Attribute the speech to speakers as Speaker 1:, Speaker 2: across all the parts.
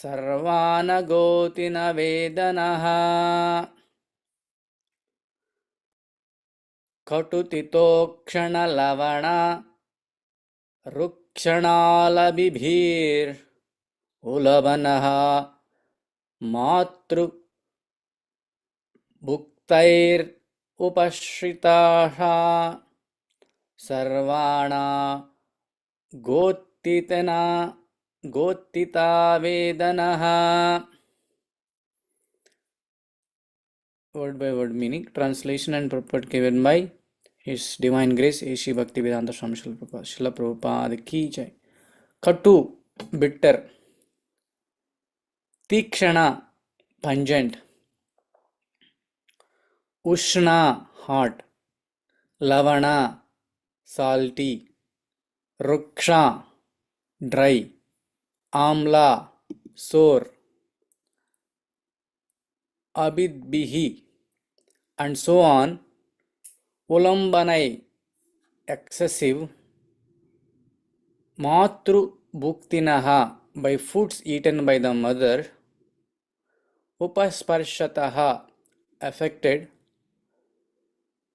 Speaker 1: सर्वानगोति न वेदनः कटुतितोक्षणलवण रुक्षणालबिभिर्उलवनः मातृभुक्तैरुपश्रिताः सर्वाणा गोत्थिता वेदनः. Word by word meaning, translation and purport given by His Divine Grace A.C. Bhaktivedanta Swami Srila Prabhupada ki jai. Katu, bitter. Tikshana, pungent. Ushna, hot. Lavana, salty. Ruksha, dry. Amla, sour. Abidbihi, and so on. Ulambanai, excessive. Matru bhuktinaha, by foods eaten by the mother. Upasparshataha, affected.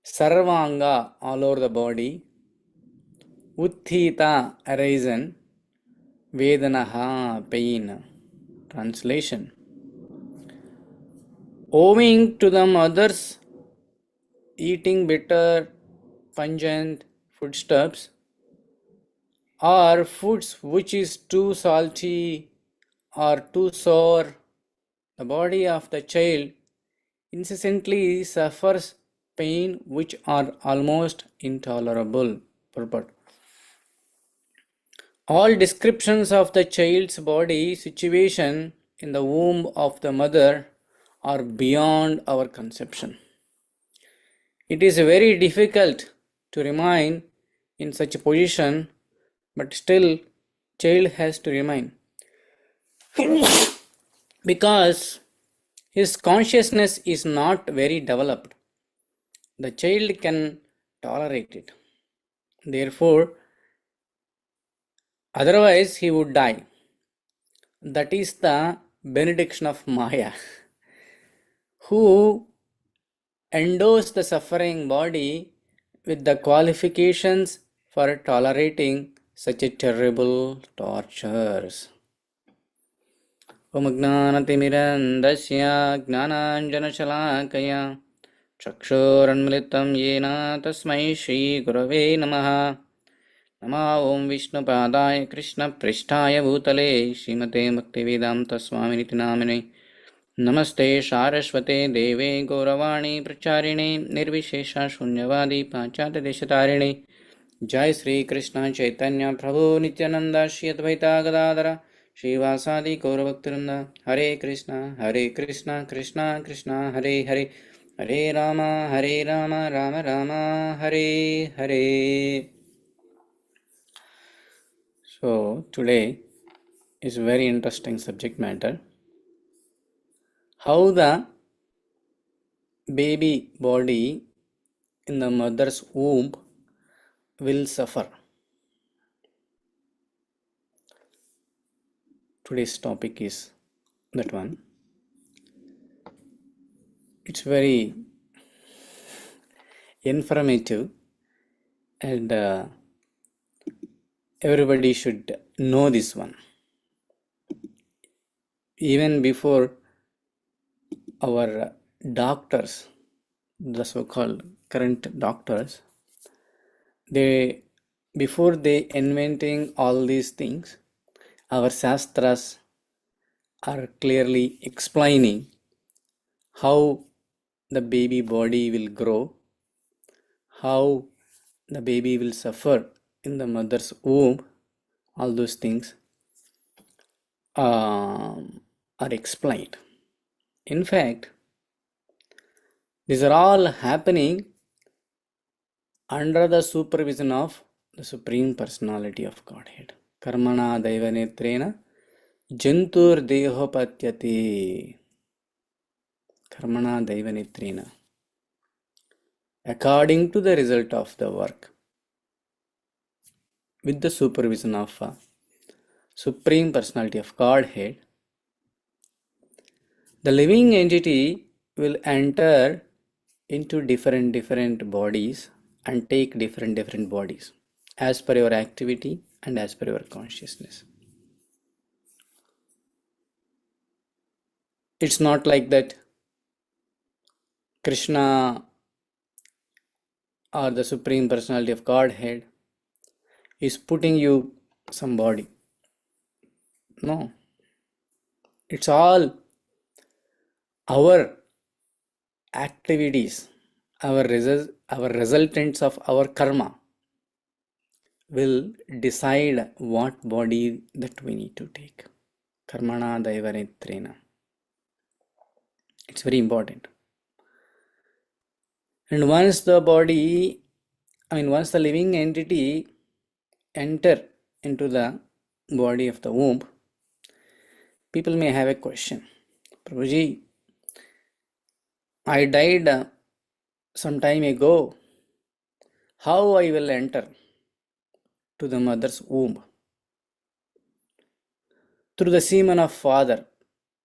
Speaker 1: Sarvanga, all over the body. Utthita, arisen. Vedanaha, pain. Translation: owing to the mother's eating bitter, pungent foodstuffs, or foods which is too salty or too sour, the body of the child incessantly suffers pain which are almost intolerable. Purport: all descriptions of the child's body situation in the womb of the mother are beyond our conception. It is very difficult to remain in such a position, but still child has to remain because his consciousness is not very developed. The child can tolerate it. Therefore, otherwise he would die. That is the benediction of Maya, who endows the suffering body with the qualifications for tolerating such a terrible tortures. Om Jnanatimirandasya Jnananjanashalakaya Chakshuranmilitam Yena Tasmai Shri Gurave Namaha. Nama Om Vishnupadaya Krishna Prishtaya Bhutale Srimate Bhaktivedanta Swaminiti Namine Namaste Saraswate Deve Gauravani Pracharine Nirvishesha Shunyavadi Pachata Deshatarine. Jai Sri Krishna Chaitanya Prabhu Nityananda Shri Advaita Gadadara Shivasadi Gauravaktirunda. Hare Krishna Krishna Krishna Hare Hare Hare Rama Rama Rama Hare Hare. So today is a very interesting subject matter. How the baby body in the mother's womb will suffer. Today's topic is that one. It's very informative and everybody should know this one. Even before our doctors, the so-called current doctors, before they inventing all these things, our shastras are clearly explaining how the baby body will grow, how the baby will suffer in the mother's womb. All those things are explained. In fact, these are all happening under the supervision of the Supreme Personality of Godhead. Karmana Daivanetrena Jantur Dehopatyate. Karmana Daivanetrena. According to the result of the work, with the supervision of Supreme Personality of Godhead, The living entity will enter into different bodies and take different bodies as per your activity and as per your consciousness. It's not like that Krishna or the Supreme Personality of Godhead is putting you some body. No, it's all our activities, our resultants of our karma will decide what body that we need to take. Karmana daivanetrena. It's very important. And once the living entity enter into the body of the womb, people may have a question. Prabhuji, I died some time ago. How I will enter to the mother's womb? Through the semen of father.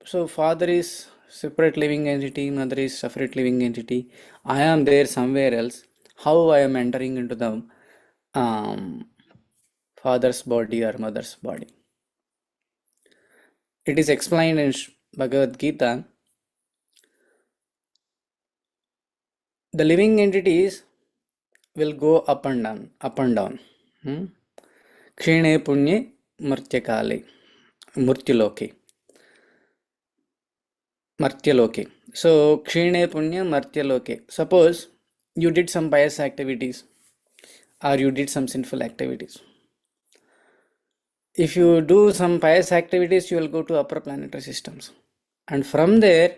Speaker 1: So father is separate living entity, mother is separate living entity. I am there somewhere else. How I am entering into the father's body or mother's body? It is explained in Bhagavad Gita. The living entities will go up and down, up and down. Kshine punye martyakale, murtyaloke. Martyaloke. So, Kshine Punya Martyaloke. Suppose you did some pious activities or you did some sinful activities. If you do some pious activities, you will go to upper planetary systems. And from there,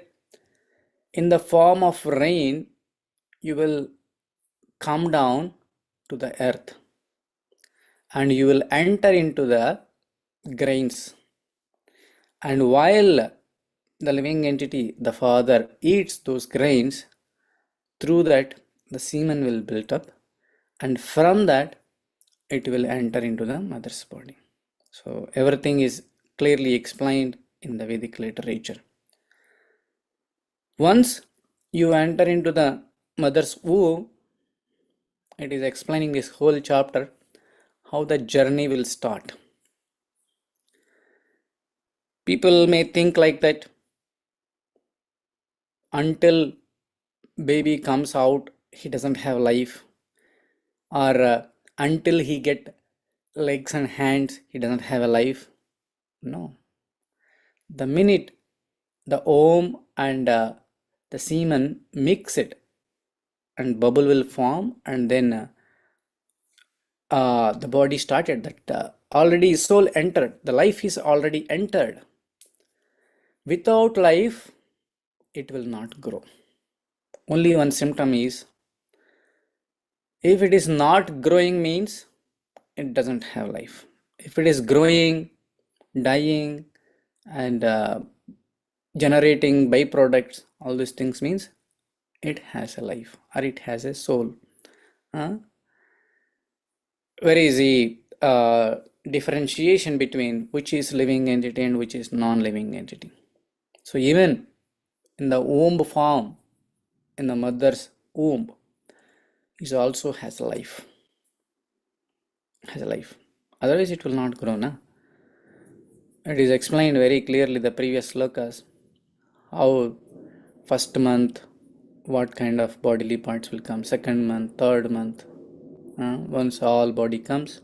Speaker 1: in the form of rain, you will come down to the earth and you will enter into the grains. And while the living entity, the father, eats those grains, through that the semen will build up, and from that it will enter into the mother's body. So everything is clearly explained in the Vedic literature. Once you enter into the mother's womb, it is explaining this whole chapter how the journey will start. People may think like that until baby comes out, he doesn't have life, or until he get legs and hands, he doesn't have a life. No. The minute the Om and the semen mix it, and bubble will form, and then the body started. That already soul entered. The life is already entered. Without life, it will not grow. Only one symptom is, if it is not growing means it doesn't have life. If it is growing, dying, and generating byproducts, all these things means it has a life or it has a soul. Where is the differentiation between which is living entity and which is non-living entity? So even in the womb form, in the mother's womb, it also has a life. Otherwise it will not grow. It is explained very clearly, the previous slokas, how first month what kind of bodily parts will come, second month, third month, once all body comes.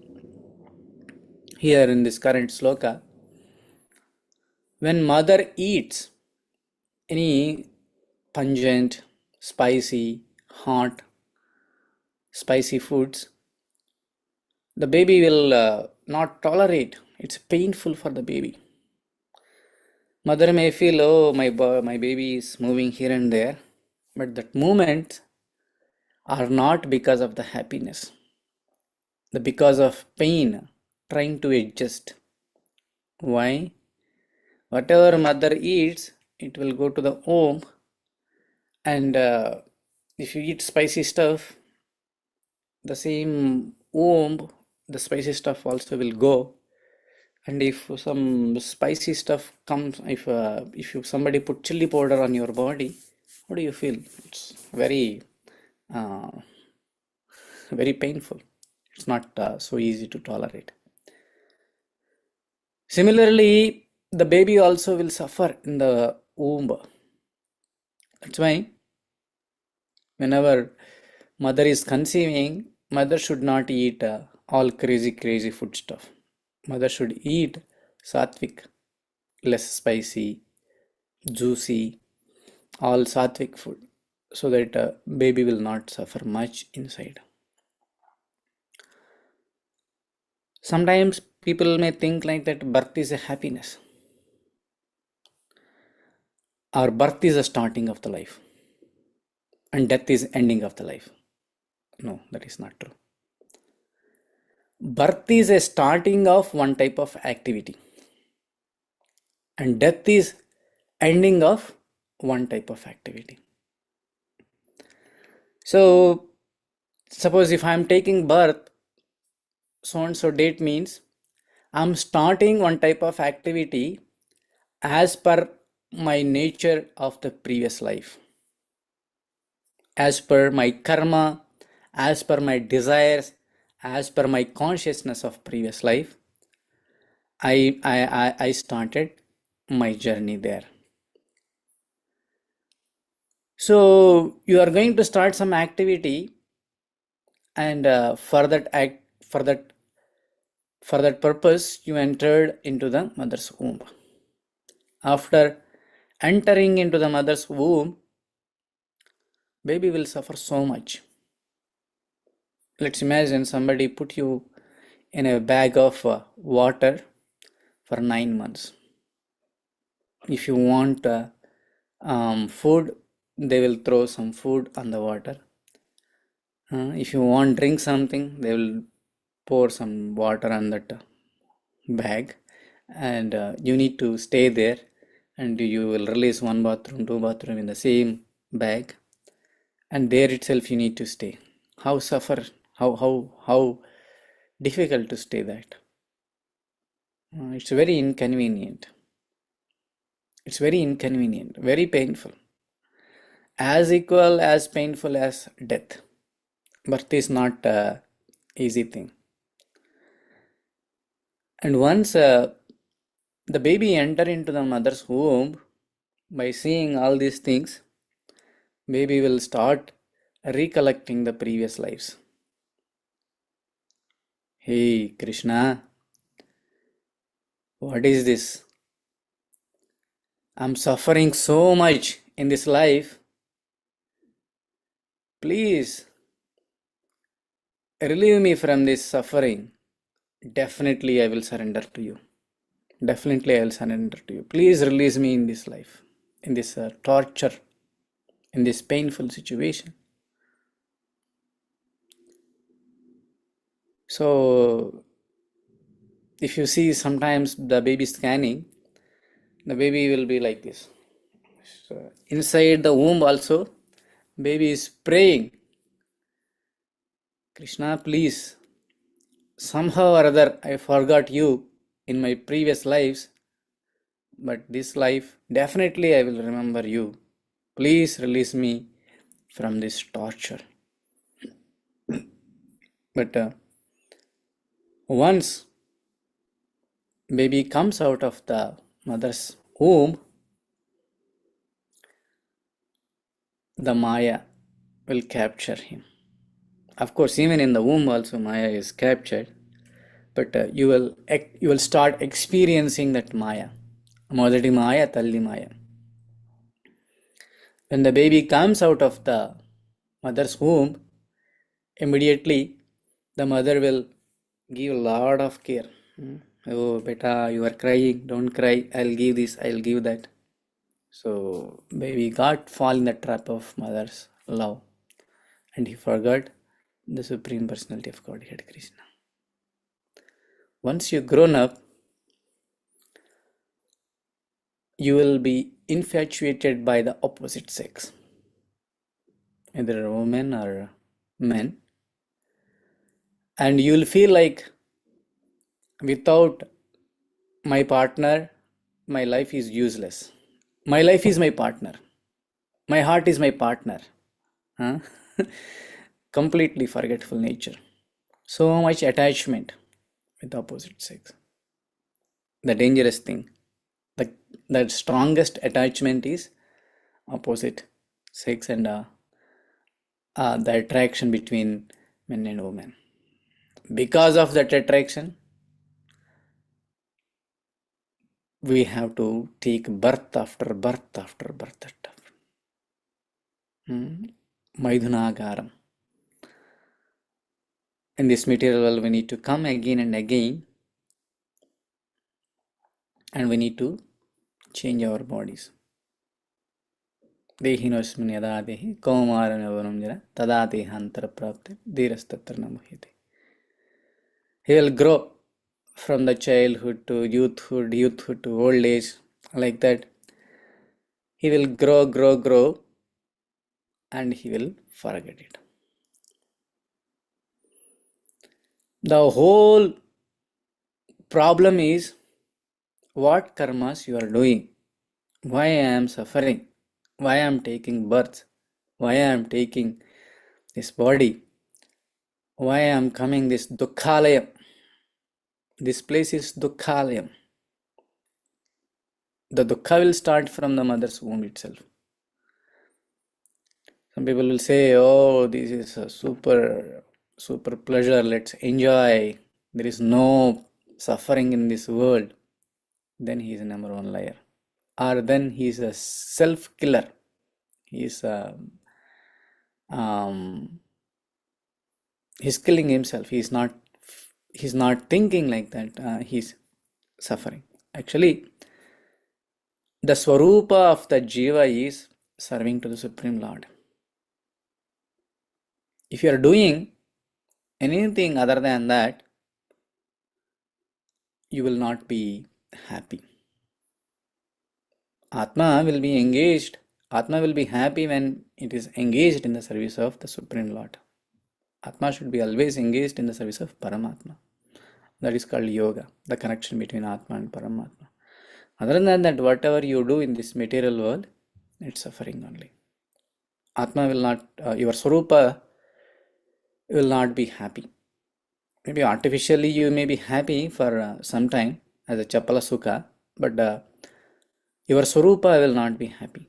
Speaker 1: Here in this current sloka, when mother eats any pungent, spicy, hot, spicy foods, the baby will not tolerate. It's painful for the baby. Mother may feel, oh, my baby is moving here and there, but that movement are not because of the happiness, because of pain, trying to adjust. Why? Whatever mother eats, it will go to the womb, and if you eat spicy stuff, the same womb, the spicy stuff also will go, And if some spicy stuff comes, if somebody put chili powder on your body, how do you feel? It's uh, very painful. It's not so easy to tolerate. Similarly, the baby also will suffer in the womb. That's why whenever mother is conceiving, mother should not eat all crazy food stuff. Mother should eat sattvic, less spicy, juicy, all sattvic food, so that baby will not suffer much inside. Sometimes people may think like that birth is a happiness, or birth is the starting of the life and death is ending of the life. No, that is not true. Birth is a starting of one type of activity and death is ending of one type of activity. So suppose if I am taking birth, so and so date means I'm starting one type of activity as per my nature of the previous life, as per my karma, as per my desires, as per my consciousness of previous life. I started my journey there. So you are going to start some activity, and for that purpose you entered into the mother's womb. After entering into the mother's womb, baby will suffer so much. Let's imagine somebody put you in a bag of water for 9 months. If you want food, they will throw some food on the water. If you want drink something, they will pour some water on that bag, and you need to stay there, and you will release one bathroom, two bathroom in the same bag, and there itself you need to stay. How suffer? How difficult to stay that? It's very inconvenient. It's very inconvenient, very painful. As equal as painful as death. Birth is not a easy thing. And once the baby enter into the mother's womb, by seeing all these things, baby will start recollecting the previous lives. Hey Krishna, what is this? I'm suffering so much in this life. Please relieve me from this suffering. Definitely I will surrender to you. Definitely I will surrender to you. Please release me in this life, in this torture, in this painful situation. So if you see sometimes the baby scanning, the baby will be like this. So inside the womb also, baby is praying, Krishna, please, somehow or other I forgot you in my previous lives, but this life definitely I will remember you. Please release me from this torture. But once baby comes out of the mother's womb, the Maya will capture him. Of course, even in the womb also Maya is captured, but you will start experiencing that Maya. Modati Maya, Talli Maya. When the baby comes out of the mother's womb, immediately the mother will give a lot of care. Oh, beta, you are crying, don't cry, I'll give this, I'll give that. So baby got fall in the trap of mother's love, and he forgot the Supreme Personality of Godhead, Krishna. Once you're grown up, you will be infatuated by the opposite sex, either women or men, and you will feel like without my partner, my life is useless. My life is my partner. My heart is my partner. Huh? Completely forgetful nature. So much attachment with opposite sex. The dangerous thing. The, the strongest attachment is opposite sex and the attraction between men and women. Because of that attraction, we have to take birth after birth after birth after. Maidhunagaram. In this material world, we need to come again and again, and we need to change our bodies. Dehinosmin yada dehi kaumaram yavanam jara tada dehantara prapte dhirastatra namuhyate. He will grow from the childhood to youthhood, youthhood to old age, like that. He will grow, and he will forget it. The whole problem is what karmas you are doing, why I am suffering, why I am taking birth, why I am taking this body, why I am coming this dukkhalayam. This place is dukkhalayam. The dukkha will start from the mother's womb itself. Some people will say, oh, this is a super pleasure, let's enjoy. There is no suffering in this world. Then he is a number one liar. Or then he is a self-killer. He is he's killing himself. He's not thinking like that. He's suffering. Actually, the swarupa of the jiva is serving to the Supreme Lord. If you are doing anything other than that, you will not be happy. Atma will be engaged. Atma will be happy when it is engaged in the service of the Supreme Lord. Atma should be always engaged in the service of Paramatma. That is called yoga, the connection between Atma and Paramatma. Other than that, whatever you do in this material world, it's suffering only. Atma will not, your Swarupa will not be happy. Maybe artificially you may be happy for some time as a Chapala Sukha, but your Swarupa will not be happy.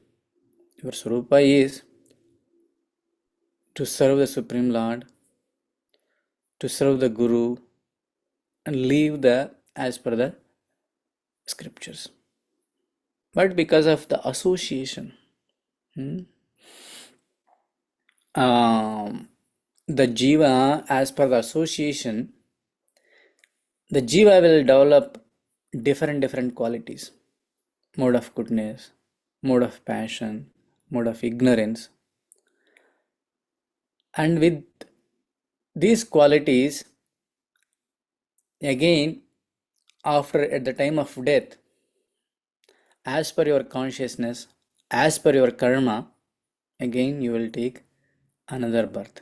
Speaker 1: Your Swarupa is to serve the Supreme Lord, to serve the Guru, and live as per the scriptures. But because of the association, the jiva, as per the association, the jiva will develop different qualities. Mode of goodness, mode of passion, mode of ignorance. And with these qualities, again, at the time of death, as per your consciousness, as per your karma, again you will take another birth.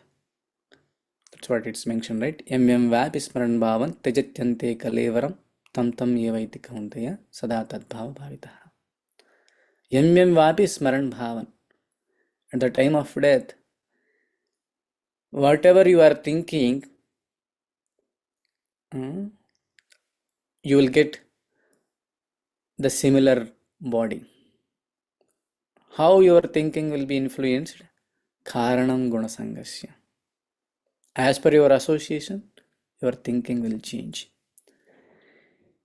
Speaker 1: That's what it's mentioned, right? Yam vapi smaran bhavan tejatyante kalevaram tam yevaiti kauntaya sada tad bhava bhavitaha. Yam vapi smaran bhavan. At the time of death, whatever you are thinking, you will get the similar body. How your thinking will be influenced? Karanam gunasangasya. As per your association, your thinking will change.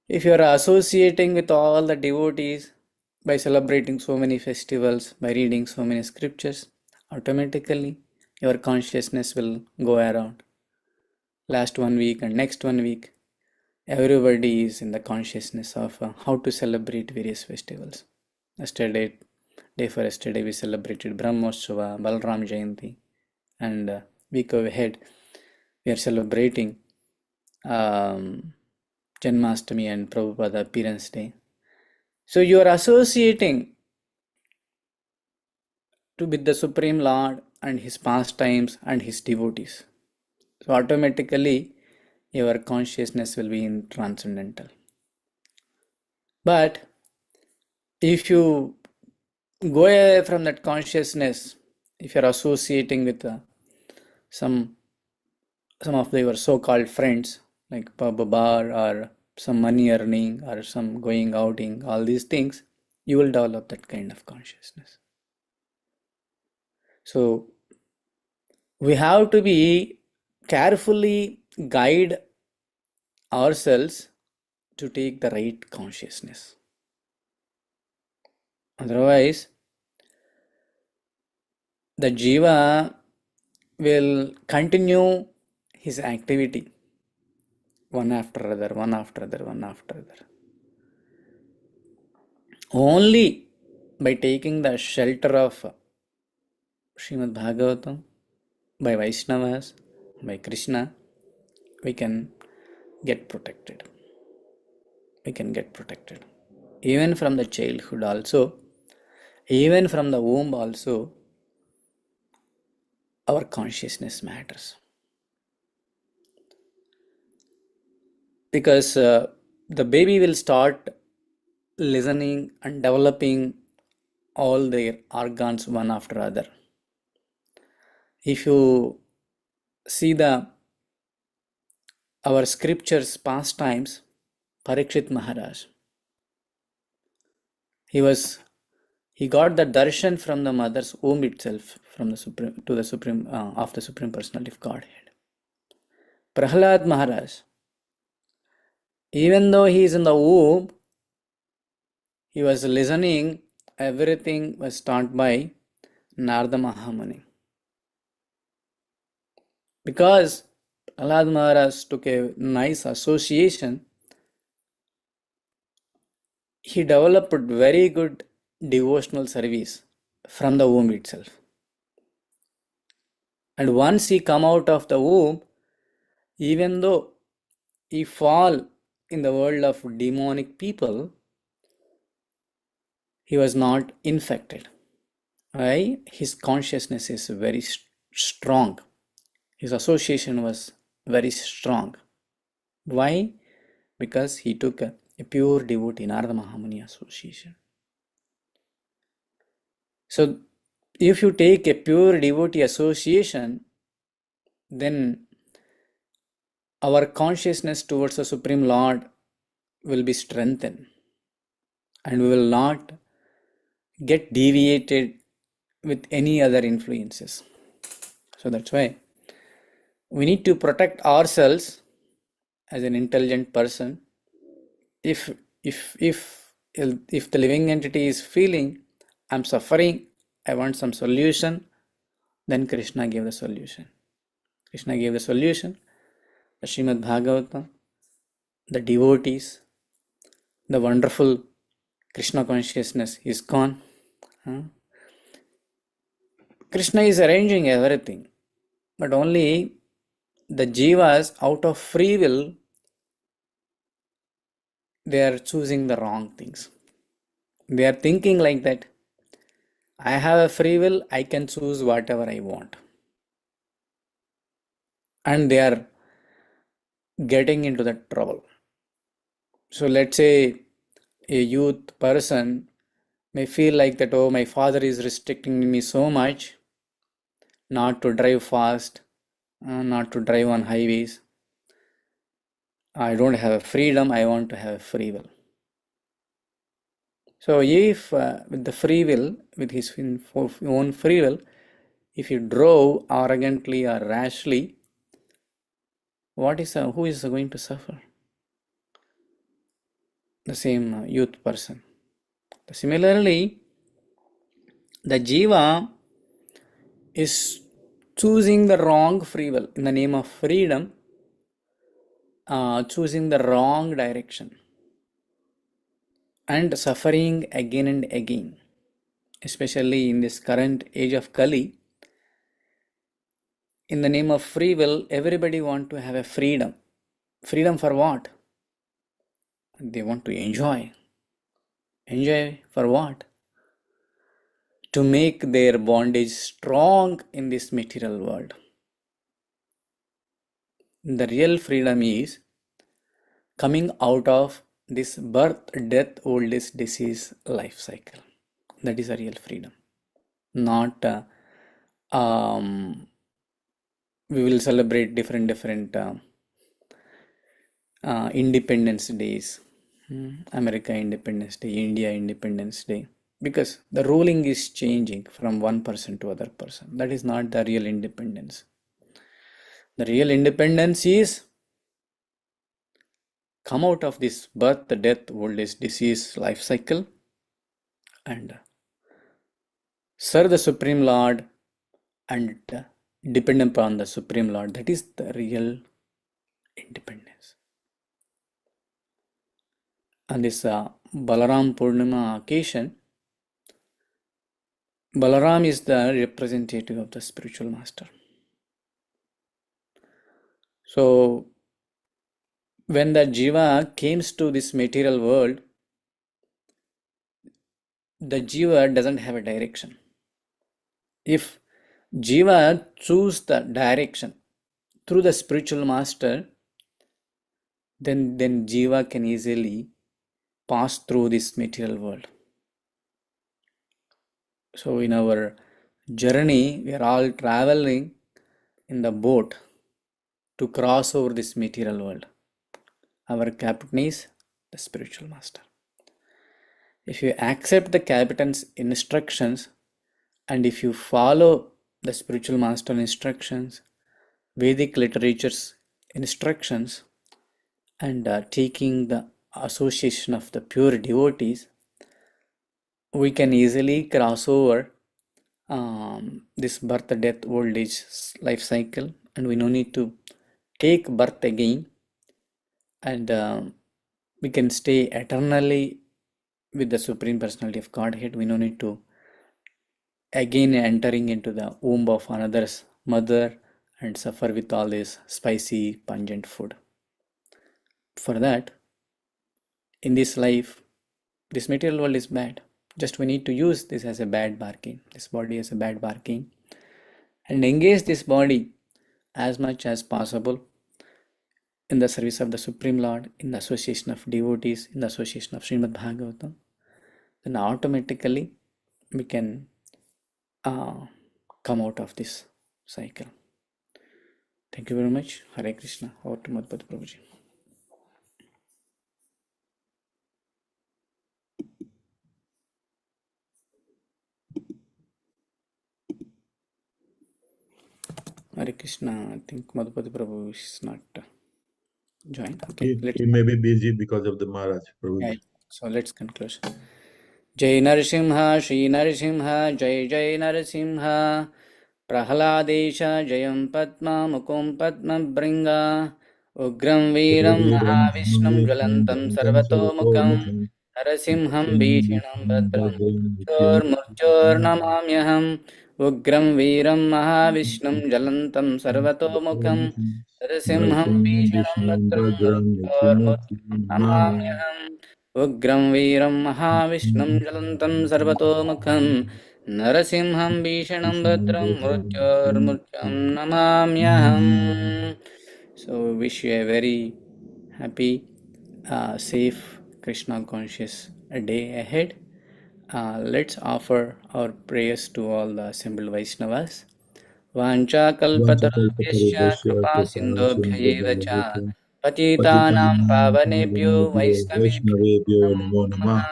Speaker 1: If you are associating with all the devotees by celebrating so many festivals, by reading so many scriptures, automatically your consciousness will go around. Last 1 week and next 1 week, everybody is in the consciousness of how to celebrate various festivals. Day for yesterday, we celebrated Brahmostsava, Balram Jayanti, and week ahead, we are celebrating Janmashtami and Prabhupada Appearance Day. So you are associating with the Supreme Lord and his pastimes and his devotees. So automatically your consciousness will be in transcendental. But if you go away from that consciousness, if you're associating with some of your so-called friends like pub bar or some money earning or some going outing, all these things, you will develop that kind of consciousness. So we have to be carefully guide ourselves to take the right consciousness. Otherwise, the jiva will continue his activity one after other, one after other, one after other. Only by taking the shelter of Srimad Bhagavatam, by Vaishnavas, by Krishna, we can get protected. We can get protected. Even from the childhood also, even from the womb also, our consciousness matters. Because the baby will start listening and developing all their organs one after other. If you see our scriptures past times, Parikshit Maharaj, he got the darshan from the mother's womb itself, from the supreme to the supreme of the Supreme Personality of Godhead. Prahlad Maharaj, even though he is in the womb, he was listening. Everything was taught by Narada Mahamuni. Because Prahlad Maharaj took a nice association, he developed very good devotional service from the womb itself. And once he come out of the womb, even though he fall in the world of demonic people, he was not infected. Why? His consciousness is very strong. His association was very strong. Why? Because he took a pure devotee, Narada Mahamuni association. So, if you take a pure devotee association, then our consciousness towards the Supreme Lord will be strengthened, and we will not get deviated with any other influences. So that's why we need to protect ourselves as an intelligent person. If the living entity is feeling I'm suffering, I want some solution, then Krishna gave the solution. Krishna gave the solution. The Srimad Bhagavatam, the devotees, the wonderful Krishna consciousness is gone. Krishna is arranging everything, but only the jivas out of free will, they are choosing the wrong things. They are thinking like that, I have a free will, I can choose whatever I want. And they are getting into the trouble. So let's say a youth person may feel like that, oh, my father is restricting me so much not to drive fast, not to drive on highways. I don't have a freedom, I want to have a free will. So if with the free will, with his own free will, if he drove arrogantly or rashly, who is going to suffer? The same youth person. Similarly, the jiva is choosing the wrong free will in the name of freedom, choosing the wrong direction and suffering again and again. Especially in this current age of Kali, in the name of free will, everybody want to have a freedom. Freedom for what? They want to enjoy. Enjoy for what? To make their bondage strong in this material world. The real freedom is coming out of this birth, death, old age, disease, life cycle. That is a real freedom. Not we will celebrate different Independence Days, America Independence Day, India Independence Day, because the ruling is changing from one person to other person. That is not the real independence. The real independence is come out of this birth, death, old age, disease, life cycle and serve the Supreme Lord and depend upon the Supreme Lord. That is the real independence. On this Balaram Purnima occasion, Balaram is the representative of the spiritual master. So, when the Jiva comes to this material world, the Jiva doesn't have a direction. If Jiva choose the direction through the spiritual master, then Jiva can easily pass through this material world. So in our journey, we are all traveling in the boat to cross over this material world. Our captain is the spiritual master. If you accept the captain's instructions and if you follow the spiritual master instructions, Vedic literature's instructions, and taking the association of the pure devotees, we can easily cross over this birth, death, old age, life cycle, and we no need to take birth again, and we can stay eternally with the Supreme Personality of Godhead. We no need to again entering into the womb of another's mother and suffer with all this spicy, pungent food. For that, in this life, this material world is bad. Just we need to use this as a bad bargain, this body as a bad bargain, and engage this body as much as possible in the service of the Supreme Lord, in the association of devotees, in the association of Srimad Bhagavatam. Then automatically we can come out of this cycle. Thank you very much. Hare Krishna. Over to Madhupati Prabhuji. Hare Krishna. I think Madhupati Prabhu is not joined. Okay,
Speaker 2: he may be busy because of the Maharaj.
Speaker 1: Yeah, so let's conclude. Jai Narasimha, Shri Narasimha, Jai Narasimha, Prahaladesha, Jayam Padma, Mukum Padma Bringa, Ugram Veeram Mahavishnam Jwalantam Sarvato Mukam, Narasimham Bhishinam Bhadram Murtyur Namamyaham, Ugram Veeram Mahavishnam Jwalantam Sarvato Mukam, Narasimham Bhishinam Bhadram Murtyur Namamyaham, Ugram Veeram Mahavishnam Jalantam Sarvatomukham Narasimham Bhishanam Bhadram Murtyam Namamyaham. So wish you a very happy, safe, Krishna conscious day ahead. Let's offer our prayers to all the assembled Vaishnavas. Vancha kalpatarubhyasya kripa sindhobhya cha patitanam pavanebhyo Vaishnavebhyo namo namaha.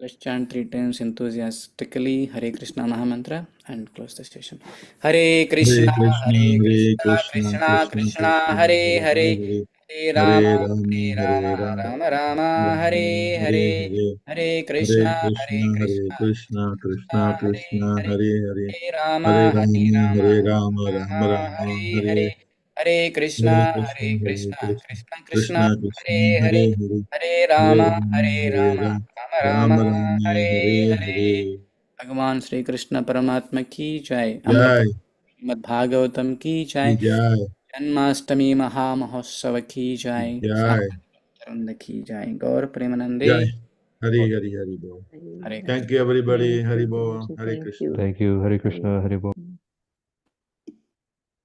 Speaker 1: Let's chant 3 times enthusiastically Hare Krishna Mahamantra and close the session. Hare Krishna, Hare Krishna, Krishna Krishna, Hare Hare, Hare Rama, Rama Rama, Hare Hare, Hare Krishna, Krishna
Speaker 2: Krishna Krishna,
Speaker 1: Hare
Speaker 2: Hare Hare,
Speaker 1: Hare Rama,
Speaker 2: Hare Rama, Rama
Speaker 1: Rama,
Speaker 2: Rama,
Speaker 1: Hare
Speaker 2: Hare
Speaker 1: Hare, Hare Krishna, Krishna, Krishna Krishna, Hare Hare, Hare Rama, Rama
Speaker 2: Rama
Speaker 1: Rama,
Speaker 2: Rama,
Speaker 1: Hare
Speaker 2: Hare
Speaker 1: Hare.
Speaker 2: Hare.
Speaker 1: भगवान श्री कृष्ण परमात्मा की जय। अमृत
Speaker 2: Jai,
Speaker 1: Shrimad Bhagavatam की जय।
Speaker 2: Jai,
Speaker 1: Janmashtami महामहोत्सव की जय।
Speaker 2: Jai,
Speaker 1: साधु की जय। गौर प्रेमानंदे।
Speaker 2: Jai. Hare Hare Hare Bol.
Speaker 1: Hare
Speaker 2: Thank you everybody. Hare Bol. Hare Krishna.
Speaker 3: Thank you. Hare Krishna. Hare Bol.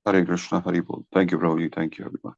Speaker 4: Hare Krishna, Hare Bol. Thank you, Prabhuji. Thank you, everyone.